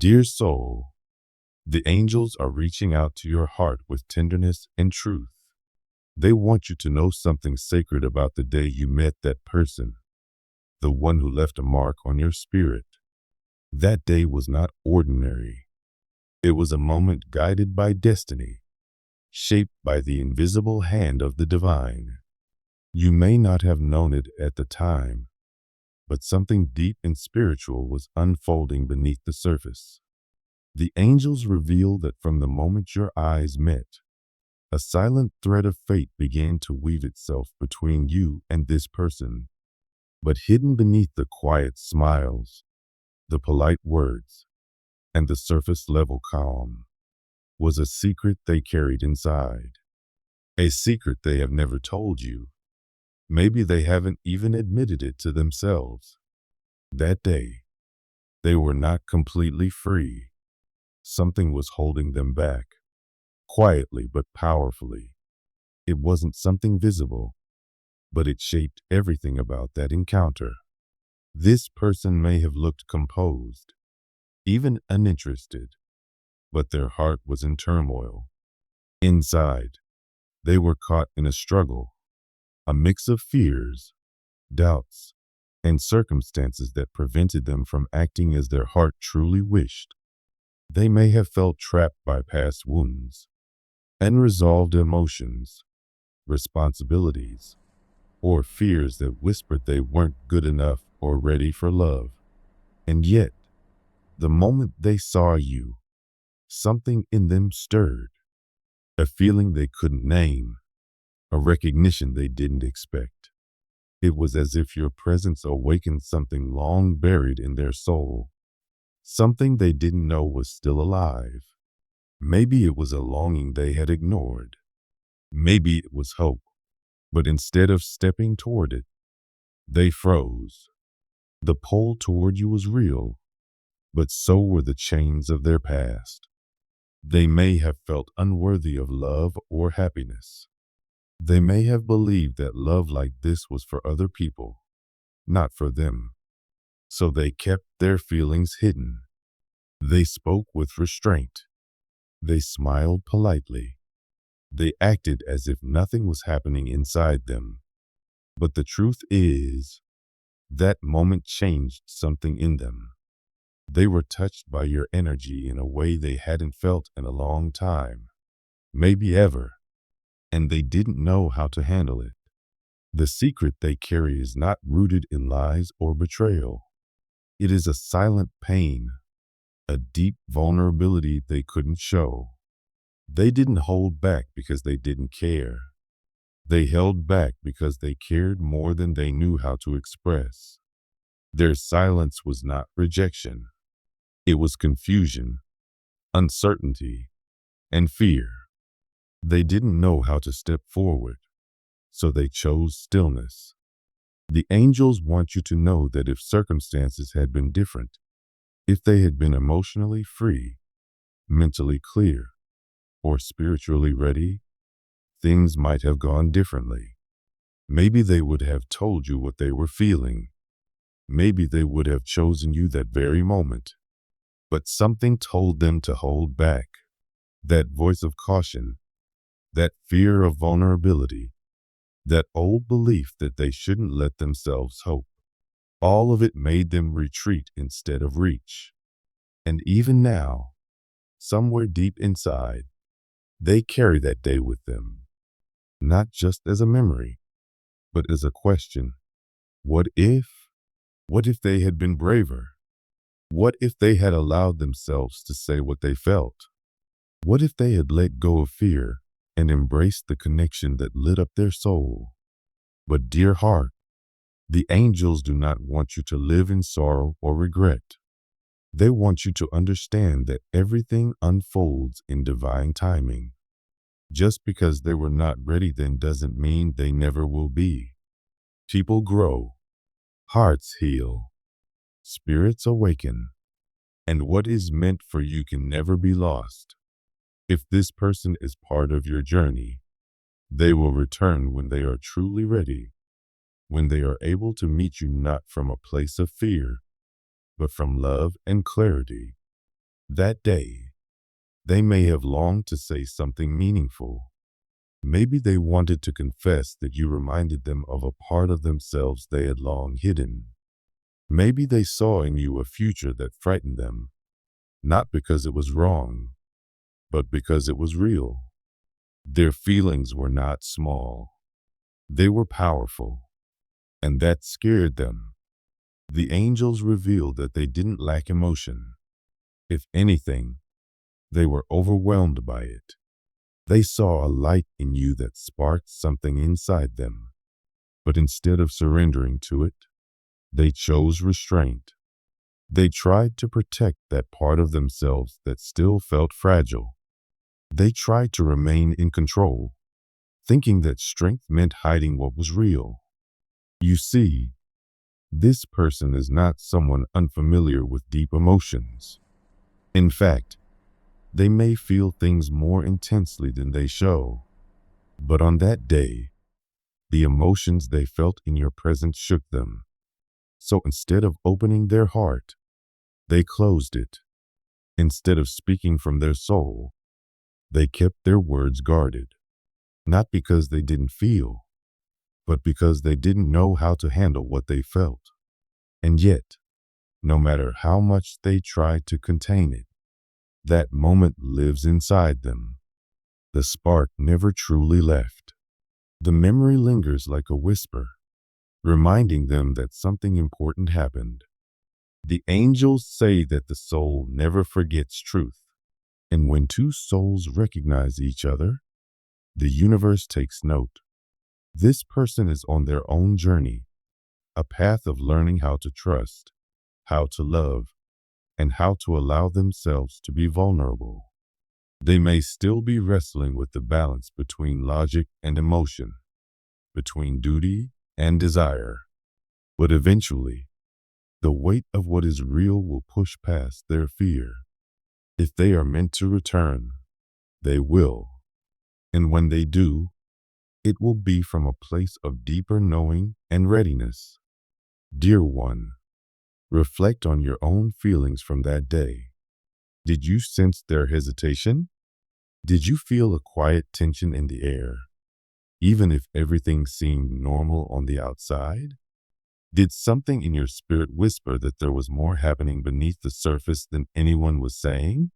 Dear soul, the angels are reaching out to your heart with tenderness and truth. They want you to know something sacred about the day you met that person, the one who left a mark on your spirit. That day was not ordinary. It was a moment guided by destiny, shaped by the invisible hand of the divine. You may not have known it at the time, but something deep and spiritual was unfolding beneath the surface. The angels reveal that from the moment your eyes met, a silent thread of fate began to weave itself between you and this person. But hidden beneath the quiet smiles, the polite words, and the surface-level calm was a secret they carried inside. A secret they have never told you. Maybe they haven't even admitted it to themselves. That day, they were not completely free. Something was holding them back, quietly but powerfully. It wasn't something visible, but it shaped everything about that encounter. This person may have looked composed, even uninterested, but their heart was in turmoil. Inside, they were caught in a struggle, a mix of fears, doubts, and circumstances that prevented them from acting as their heart truly wished. They may have felt trapped by past wounds, unresolved emotions, responsibilities, or fears that whispered they weren't good enough or ready for love. And yet, the moment they saw you, something in them stirred, a feeling they couldn't name, a recognition they didn't expect. It was as if your presence awakened something long buried in their soul, something they didn't know was still alive. Maybe it was a longing they had ignored. Maybe it was hope. But instead of stepping toward it, they froze. The pull toward you was real, but so were the chains of their past. They may have felt unworthy of love or happiness. They may have believed that love like this was for other people, not for them. So they kept their feelings hidden. They spoke with restraint. They smiled politely. They acted as if nothing was happening inside them. But the truth is, that moment changed something in them. They were touched by your energy in a way they hadn't felt in a long time, maybe ever, and they didn't know how to handle it. The secret they carry is not rooted in lies or betrayal. It is a silent pain, a deep vulnerability they couldn't show. They didn't hold back because they didn't care. They held back because they cared more than they knew how to express. Their silence was not rejection. It was confusion, uncertainty, and fear. They didn't know how to step forward, so they chose stillness. The angels want you to know that if circumstances had been different, if they had been emotionally free, mentally clear, or spiritually ready, things might have gone differently. Maybe they would have told you what they were feeling. Maybe they would have chosen you that very moment. But something told them to hold back. That voice of caution, that fear of vulnerability, that old belief that they shouldn't let themselves hope. All of it made them retreat instead of reach. And even now, somewhere deep inside, they carry that day with them, not just as a memory, but as a question. What if? What if they had been braver? What if they had allowed themselves to say what they felt? What if they had let go of fear and embraced the connection that lit up their soul? But dear heart, the angels do not want you to live in sorrow or regret. They want you to understand that everything unfolds in divine timing. Just because they were not ready then doesn't mean they never will be. People grow, hearts heal, spirits awaken, and what is meant for you can never be lost. If this person is part of your journey, they will return when they are truly ready, when they are able to meet you not from a place of fear, but from love and clarity. That day, they may have longed to say something meaningful. Maybe they wanted to confess that you reminded them of a part of themselves they had long hidden. Maybe they saw in you a future that frightened them, not because it was wrong, but because it was real. Their feelings were not small. They were powerful, and that scared them. The angels revealed that they didn't lack emotion. If anything, they were overwhelmed by it. They saw a light in you that sparked something inside them. But instead of surrendering to it, they chose restraint. They tried to protect that part of themselves that still felt fragile. They tried to remain in control, thinking that strength meant hiding what was real. You see, this person is not someone unfamiliar with deep emotions. In fact, they may feel things more intensely than they show. But on that day, the emotions they felt in your presence shook them. So instead of opening their heart, they closed it. Instead of speaking from their soul, they kept their words guarded. Not because they didn't feel, but because they didn't know how to handle what they felt. And yet, no matter how much they tried to contain it, that moment lives inside them. The spark never truly left. The memory lingers like a whisper, reminding them that something important happened. The angels say that the soul never forgets truth. And when two souls recognize each other, the universe takes note. This person is on their own journey, a path of learning how to trust, how to love, and how to allow themselves to be vulnerable. They may still be wrestling with the balance between logic and emotion, between duty and desire. But eventually, the weight of what is real will push past their fear. If they are meant to return, they will. And when they do, it will be from a place of deeper knowing and readiness. Dear one, reflect on your own feelings from that day. Did you sense their hesitation? Did you feel a quiet tension in the air, even if everything seemed normal on the outside? Did something in your spirit whisper that there was more happening beneath the surface than anyone was saying?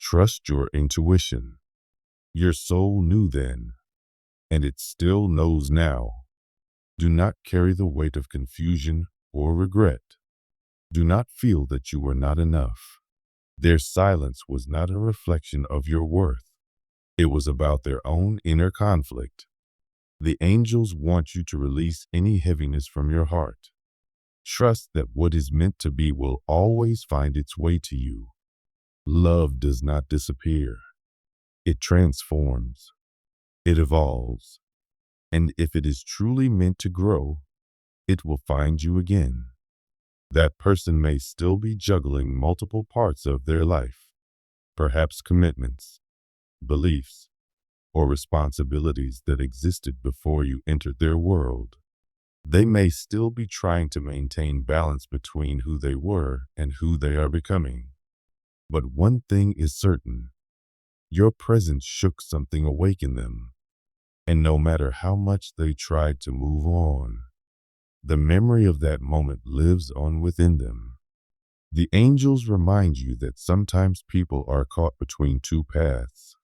Trust your intuition. Your soul knew then, and it still knows now. Do not carry the weight of confusion or regret. Do not feel that you were not enough. Their silence was not a reflection of your worth. It was about their own inner conflict. The angels want you to release any heaviness from your heart. Trust that what is meant to be will always find its way to you. Love does not disappear. It transforms. It evolves. And if it is truly meant to grow, it will find you again. That person may still be juggling multiple parts of their life, perhaps commitments, beliefs, or responsibilities that existed before you entered their world. They may still be trying to maintain balance between who they were and who they are becoming. But one thing is certain, your presence shook something awake in them. And no matter how much they tried to move on, the memory of that moment lives on within them. The angels remind you that sometimes people are caught between two paths,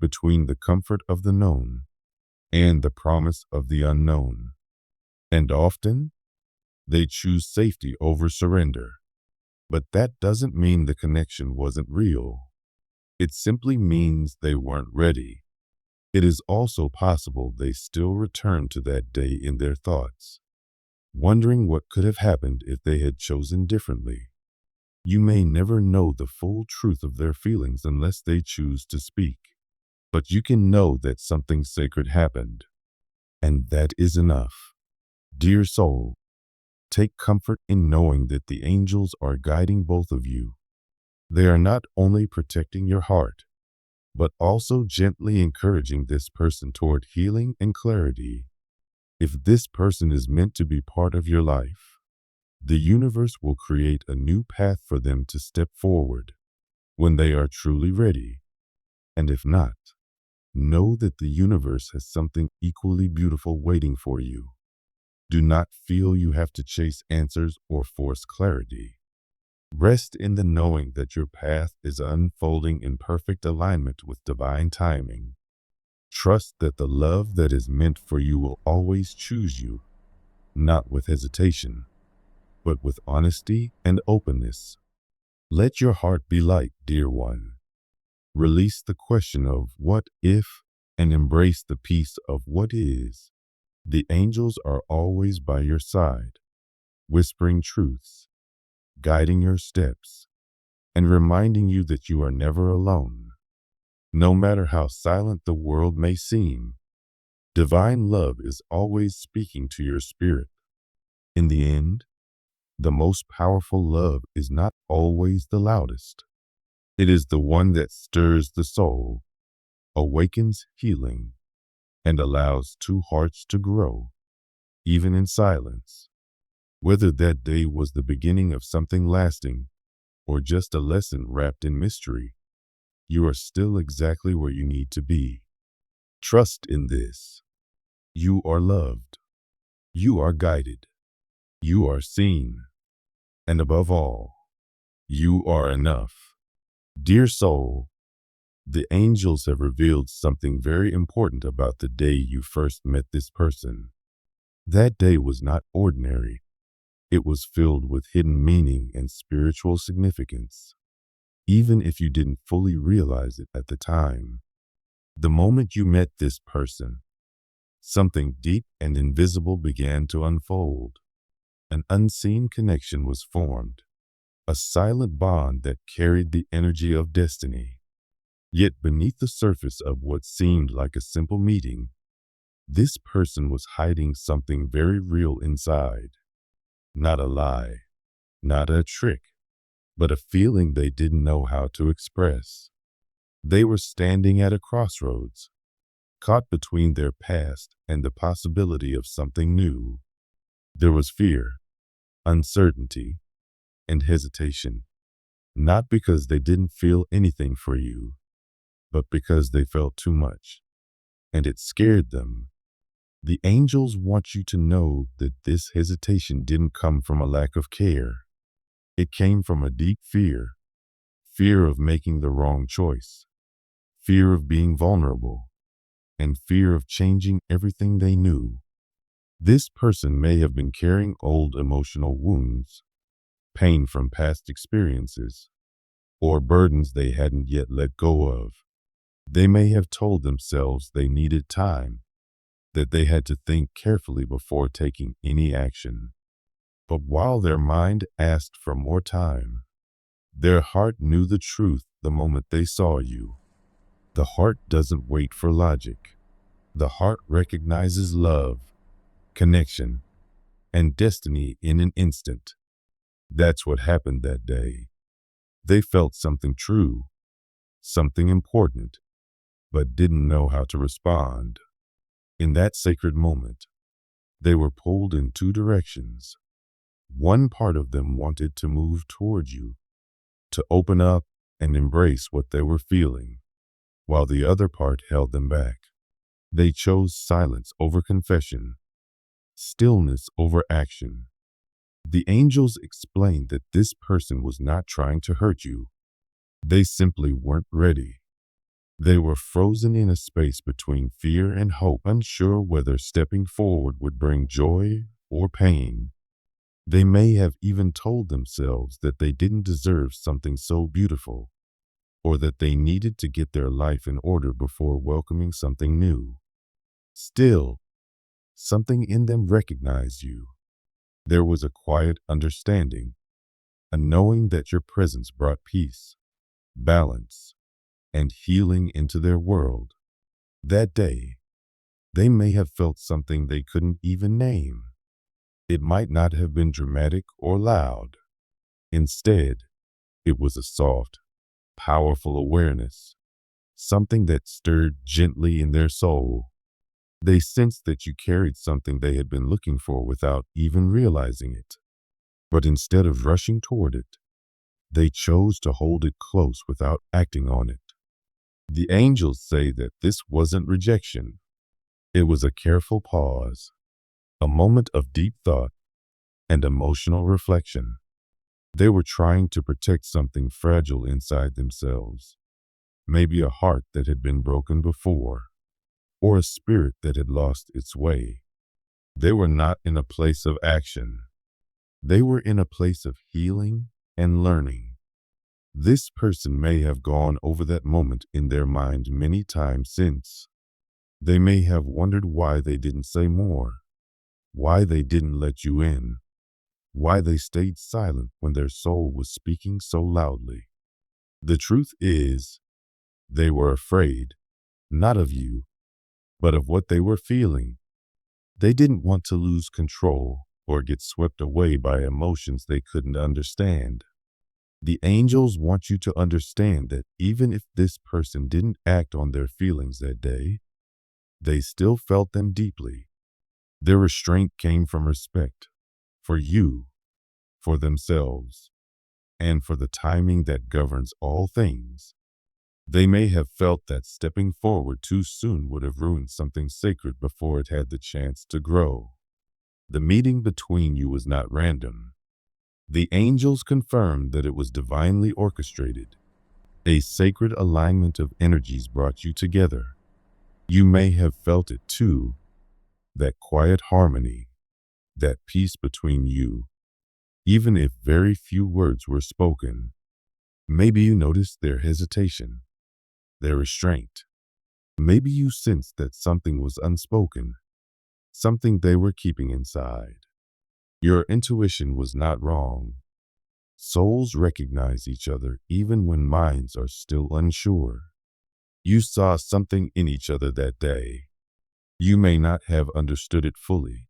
between the comfort of the known and the promise of the unknown. And often, they choose safety over surrender. But that doesn't mean the connection wasn't real. It simply means they weren't ready. It is also possible they still return to that day in their thoughts, wondering what could have happened if they had chosen differently. You may never know the full truth of their feelings unless they choose to speak. But you can know that something sacred happened, and that is enough. Dear soul, take comfort in knowing that the angels are guiding both of you. They are not only protecting your heart, but also gently encouraging this person toward healing and clarity. If this person is meant to be part of your life, the universe will create a new path for them to step forward. when they are truly ready. And if not, know that the universe has something equally beautiful waiting for you. Do not feel you have to chase answers or force clarity. Rest in the knowing that your path is unfolding in perfect alignment with divine timing. Trust that the love that is meant for you will always choose you, not with hesitation, but with honesty and openness. Let your heart be light, dear one. Release the question of what if and embrace the peace of what is. The angels are always by your side, whispering truths, guiding your steps, and reminding you that you are never alone. No matter how silent the world may seem, divine love is always speaking to your spirit. In the end, the most powerful love is not always the loudest. It is the one that stirs the soul, awakens healing, and allows two hearts to grow, even in silence. Whether that day was the beginning of something lasting or just a lesson wrapped in mystery, you are still exactly where you need to be. Trust in this. You are loved. You are guided. You are seen. And above all, you are enough. Dear soul, the angels have revealed something very important about the day you first met this person. That day was not ordinary. It was filled with hidden meaning and spiritual significance, even if you didn't fully realize it at the time. The moment you met this person, something deep and invisible began to unfold. An unseen connection was formed, a silent bond that carried the energy of destiny. Yet beneath the surface of what seemed like a simple meeting, this person was hiding something very real inside. Not a lie, not a trick, but a feeling they didn't know how to express. They were standing at a crossroads, caught between their past and the possibility of something new. There was fear, uncertainty, and hesitation, not because they didn't feel anything for you, but because they felt too much, and it scared them. The angels want you to know that this hesitation didn't come from a lack of care. It came from a deep fear, fear of making the wrong choice, fear of being vulnerable, and fear of changing everything they knew. This person may have been carrying old emotional wounds, pain from past experiences, or burdens they hadn't yet let go of. They may have told themselves they needed time, that they had to think carefully before taking any action. But while their mind asked for more time, their heart knew the truth the moment they saw you. The heart doesn't wait for logic. The heart recognizes love, connection, and destiny in an instant. That's what happened that day. They felt something true, something important, but didn't know how to respond. In that sacred moment, they were pulled in two directions. One part of them wanted to move toward you, to open up and embrace what they were feeling, while the other part held them back. They chose silence over confession, stillness over action. The angels explained that this person was not trying to hurt you. They simply weren't ready. They were frozen in a space between fear and hope, unsure whether stepping forward would bring joy or pain. They may have even told themselves that they didn't deserve something so beautiful, or that they needed to get their life in order before welcoming something new. Still, something in them recognized you. There was a quiet understanding, a knowing that your presence brought peace, balance, and healing into their world. That day, they may have felt something they couldn't even name. It might not have been dramatic or loud. Instead, it was a soft, powerful awareness, something that stirred gently in their soul. They sensed that you carried something they had been looking for without even realizing it. But instead of rushing toward it, They chose to hold it close without acting on it. The angels say that this wasn't rejection. It was a careful pause, a moment of deep thought and emotional reflection. They were trying to protect something fragile inside themselves, maybe a heart that had been broken before, or a spirit that had lost its way. They were not in a place of action. They were in a place of healing and learning. This person may have gone over that moment in their mind many times since. They may have wondered why they didn't say more, why they didn't let you in, why they stayed silent when their soul was speaking so loudly. The truth is, they were afraid, not of you, but of what they were feeling. They didn't want to lose control or get swept away by emotions they couldn't understand. The angels want you to understand that even if this person didn't act on their feelings that day, they still felt them deeply. Their restraint came from respect for you, for themselves, and for the timing that governs all things. They may have felt that stepping forward too soon would have ruined something sacred before it had the chance to grow. The meeting between you was not random. The angels confirmed that it was divinely orchestrated. A sacred alignment of energies brought you together. You may have felt it too, that quiet harmony, that peace between you, even if very few words were spoken. Maybe you noticed their hesitation, their restraint. Maybe you sensed that something was unspoken, something they were keeping inside. Your intuition was not wrong. Souls recognize each other even when minds are still unsure. You saw something in each other that day. You may not have understood it fully,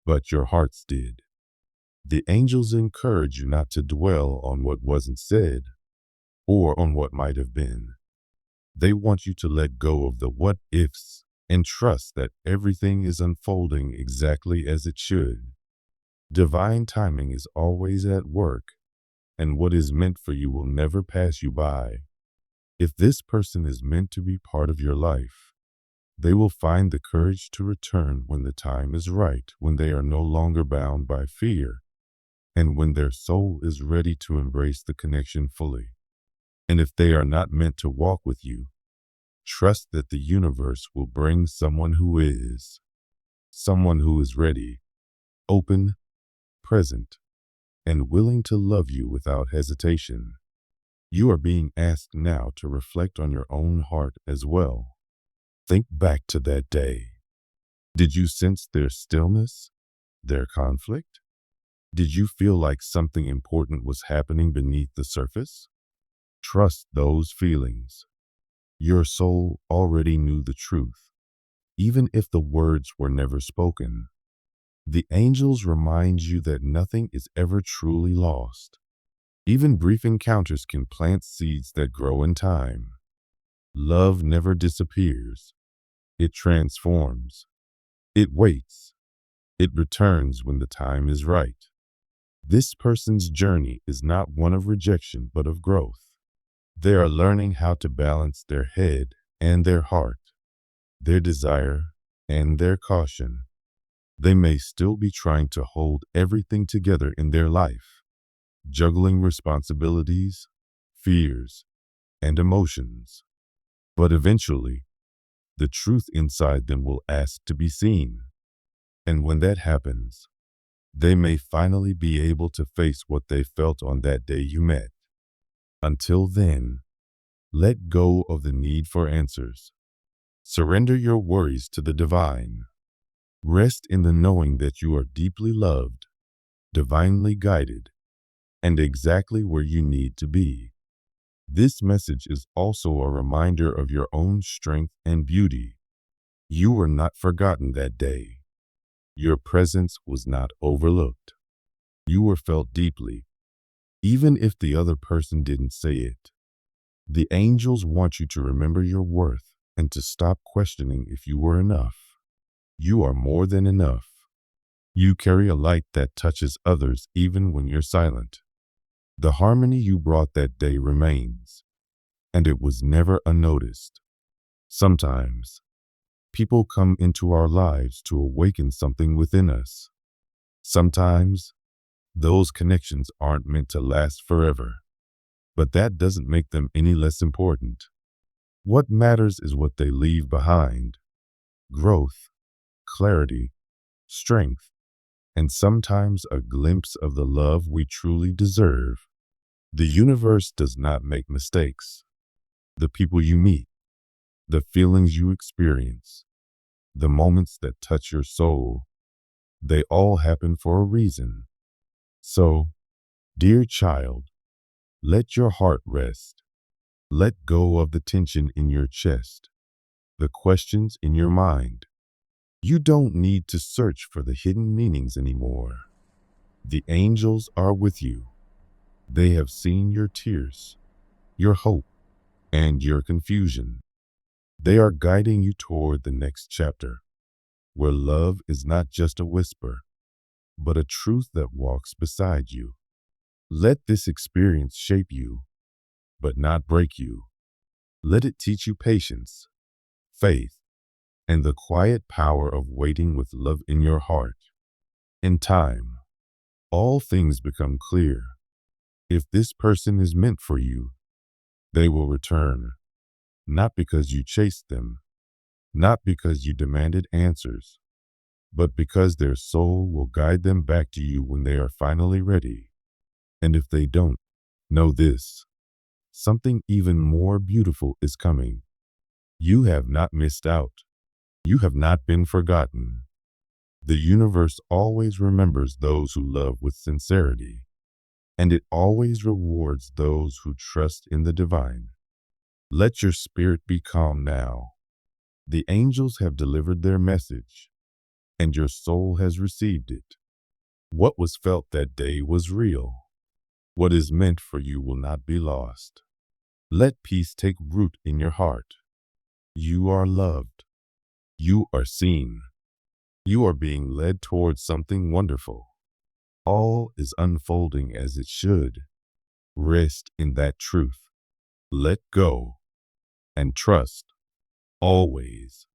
but your hearts did. The angels encourage you not to dwell on what wasn't said or on what might have been. They want you to let go of the what ifs and trust that everything is unfolding exactly as it should. Divine timing is always at work, and what is meant for you will never pass you by. If this person is meant to be part of your life, they will find the courage to return when the time is right, when they are no longer bound by fear, and when their soul is ready to embrace the connection fully. And if they are not meant to walk with you, trust that the universe will bring someone who is ready, open, present, and willing to love you without hesitation. You are being asked now to reflect on your own heart as well. Think back to that day. Did you sense their stillness, their conflict? Did you feel like something important was happening beneath the surface? Trust those feelings. Your soul already knew the truth, even if the words were never spoken. The angels remind you that nothing is ever truly lost. Even brief encounters can plant seeds that grow in time. Love never disappears. It transforms. It waits. It returns when the time is right. This person's journey is not one of rejection, but of growth. They are learning how to balance their head and their heart, their desire and their caution. They may still be trying to hold everything together in their life, juggling responsibilities, fears, and emotions. But eventually, the truth inside them will ask to be seen. And when that happens, they may finally be able to face what they felt on that day you met. Until then, let go of the need for answers. Surrender your worries to the divine. Rest in the knowing that you are deeply loved, divinely guided, and exactly where you need to be. This message is also a reminder of your own strength and beauty. You were not forgotten that day. Your presence was not overlooked. You were felt deeply, even if the other person didn't say it. The angels want you to remember your worth and to stop questioning if you were enough. You are more than enough. You carry a light that touches others even when you're silent. The harmony you brought that day remains, and it was never unnoticed. Sometimes, people come into our lives to awaken something within us. Sometimes, those connections aren't meant to last forever, but that doesn't make them any less important. What matters is what they leave behind: growth, clarity, strength, and sometimes a glimpse of the love we truly deserve. The universe does not make mistakes. The people you meet, the feelings you experience, the moments that touch your soul, they all happen for a reason. So, dear child, let your heart rest. Let go of the tension in your chest, the questions in your mind. You don't need to search for the hidden meanings anymore. The angels are with you. They have seen your tears, your hope, and your confusion. They are guiding you toward the next chapter, where love is not just a whisper, but a truth that walks beside you. Let this experience shape you, but not break you. Let it teach you patience, faith, and the quiet power of waiting with love in your heart. In time, all things become clear. If this person is meant for you, they will return, not because you chased them, not because you demanded answers, but because their soul will guide them back to you when they are finally ready. And if they don't, know this: something even more beautiful is coming. You have not missed out. You have not been forgotten. The universe always remembers those who love with sincerity, and it always rewards those who trust in the divine. Let your spirit be calm now. The angels have delivered their message, and your soul has received it. What was felt that day was real. What is meant for you will not be lost. Let peace take root in your heart. You are loved. You are seen. You are being led towards something wonderful. All is unfolding as it should. Rest in that truth. Let go and trust always.